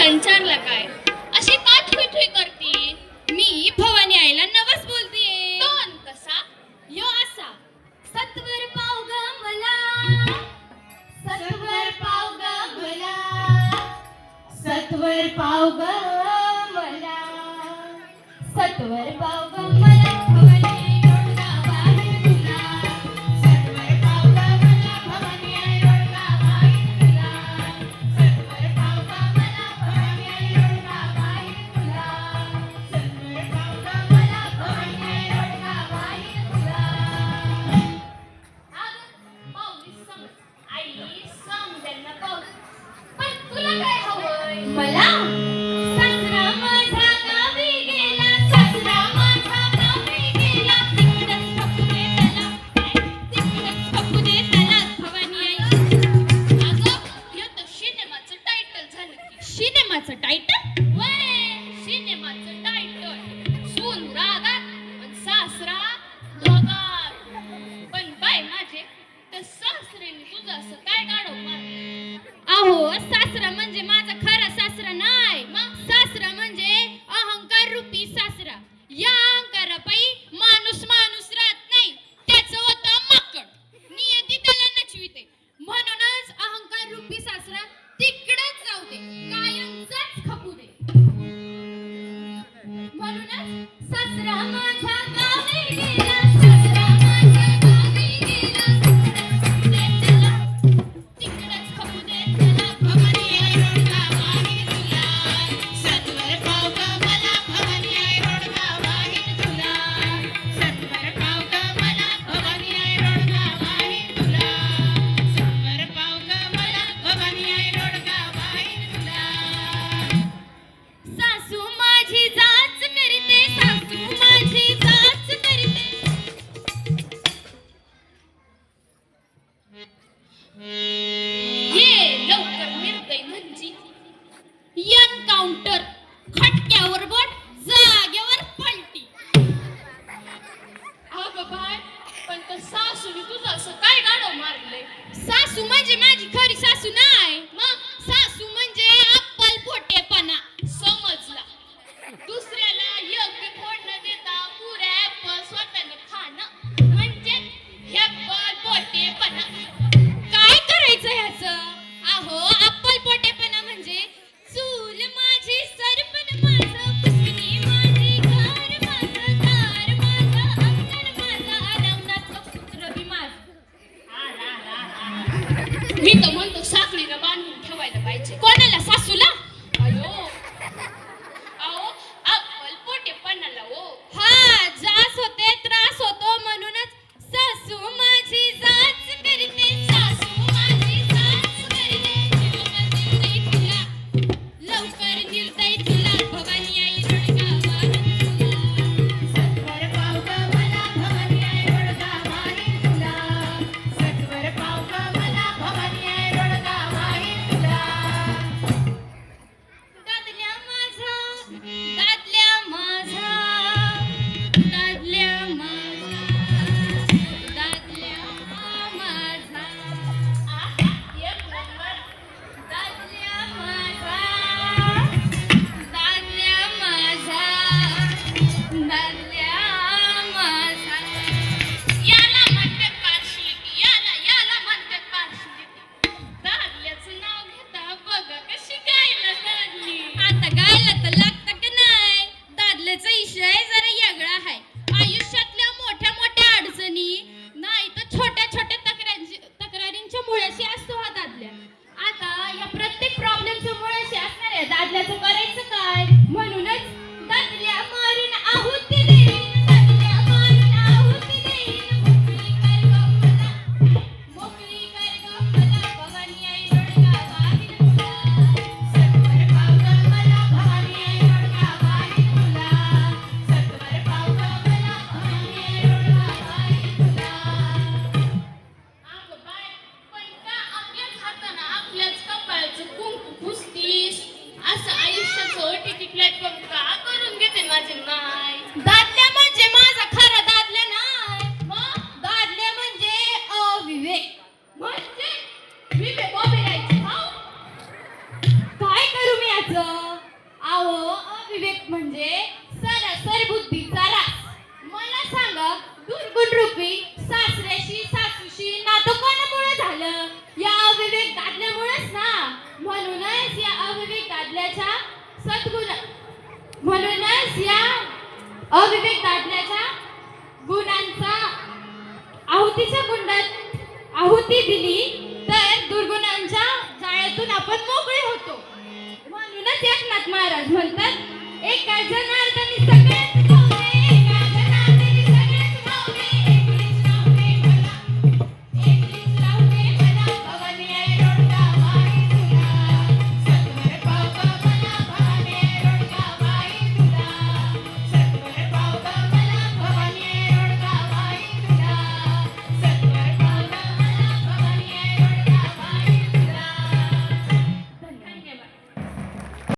संचारला काय अशी का थुई थुई करती? मी भवानी आईला नवस बोलतीये. दोन कसा? यो असा सत्वर पाव ग मला, सत्वर पाव ग मला, सत्वर पाव ग मला, सत्वर पाव ग मला. भवानी रोडगा बाहेर तुला, सत्वर पाव ग मला. भवानी रोडगा बाहेर तुला, सत्वर पाव ग मला. भवानी रोडगा बाहेर तुला, सत्वर पाव ग मला. भवानी रोडगा बाहेर तुला. पाऊली सांग आई सांग त्यांना पाऊल. पण तुला काय हवंय? मला सासरा माझा गावी गेला, सासरा माझा गावी गेला, तिकडच खपू दे त्याला, तिकडच खपू दे त्याला. भवानी आई. अगं हे तर सिनेमाचं टायटल झालं की. सिनेमाचं टायटल? वय सिनेमाचं टायटल. सून रागात आणि सासरा धगात. पण बाय माझे त्या सासऱ्याने तुझं असं काय गाडव मारलं? अहो सासरा म्हणजे माझा खरा सासरा नाही, मग? सासरा म्हणजे अहंकार रूपी सासरा. या अहंकारापायी माणूस माणूस राहत नाही. त्याचं होतं माकड, नियती त्याला नचविते. म्हणूनच अहंकार रूपी सासरा तिकडेच जाऊ दे, कायमचाच खपू दे. म्हणूनच सासरा माझ्या गावी गेला, सासरा माझ्या गावी गेला, तिकडेच खपू दे त्याला. भवानी आई रोडगा बाहेर तुला, सत्वर पाव ग मला. भवानी आई रोडगा बाहेर तुला, सत्वर पाव ग मला. भवानी आई रोडगा बाहेर तुला, सत्वर पाव ग मला. भवानी आई रोडगा बाहेर तुला. सासू माझी जाच करीते, सासू माझी जाच करीते. ये लवकर मिळतंय म्हणजे एन्काउंटर, खटक्यावर बोट, जागेवर पलटी. अगं बाय पण त्या सासूने तुझं असं काय गाडव मारलंय? सासू म्हणजे माझी खरी सासू नाही, मग सासू म्हणजे अप्पल पोटेपणा. समजला. दुसऱ्याला योग्य फोड न देता पुऱ्या ऍपल स्वतःने खाणं म्हणजे ऍपल पोटेपणा. काय करायचं ह्याचं? अहो अप्पल पोटेपणा म्हणजे चूल माझी, सरपण माझं, पुतणी माझी, घर माझं, दार माझं, अंगण माझं, अरवणातलं पुत्र बी माझं. मी तर म्हणतो साखळीनं बांधून ठेवायला पाहिजे. कोणाला? सासूला? अयो अहो ऍपल पोटेपणाला हो. हा, जास होते, त्रास होतो. म्हणूनच सासू माझी जाच करते, सासू माझी जाच करते. लवकर निर्दय तुला, भवानी आई रोडगा बाहेर तुला, सत्वर पाव ग मला. भवानी आई रोडगा बाहेर तुला, सत्वर पाव ग मला. भवानी आई रोडगा बाहेर तुला. दादल्या माझा, दादल्या माझा, दादल्या माझा, दादल्या माझा, एक नंबर. दादल्या माझा, दादल्या माझा, दादल्या माझा. याला म्हणतात पार्शलिटी, याला म्हणतात पार्शलिटी. दादल्याचं नाव घेता बघा कशी गायला लागली. आता गायला तर लागतं का नाही? दादल्याचा विषय जरा वेगळा आहे. आयुष्यातल्या मोठ्या मोठ्या अडचणी नाही तर छोट्या छोट्या तक्रारींच्या मुळाशी असतो हा दादल्या. आता या प्रत्येक प्रॉब्लेमच्या मुळाशी असणाऱ्या दादल्याचं करायचं काय? म्हणूनच दादल्या मारून आहुती देईन, दादल्या मारून आहुती देईन. मोकळी कर गं मला, मोकळी कर गं मला. भवानी आई रोडगा बाहेर तुला, सत्वर पाव ग मला. भवानी आई म्हणायचं? अहो अविवेक म्हणजे सरासर बुद्धीचा रास. मला सांगा, दुर्गुण रूपी सासऱ्याशी सासूशी नातं कोणामुळे झालं? या अविवेक दादल्यामुळेच ना. म्हणूनच या अविवेक दादल्याच्या गुणांचा आहुतीच्या गुंडात आहुती दिली तर दुर्गुणांच्या जाळ्यातून आपण मोकळे होतो. म्हणूनच एकनाथ महाराज म्हणतात, एका जण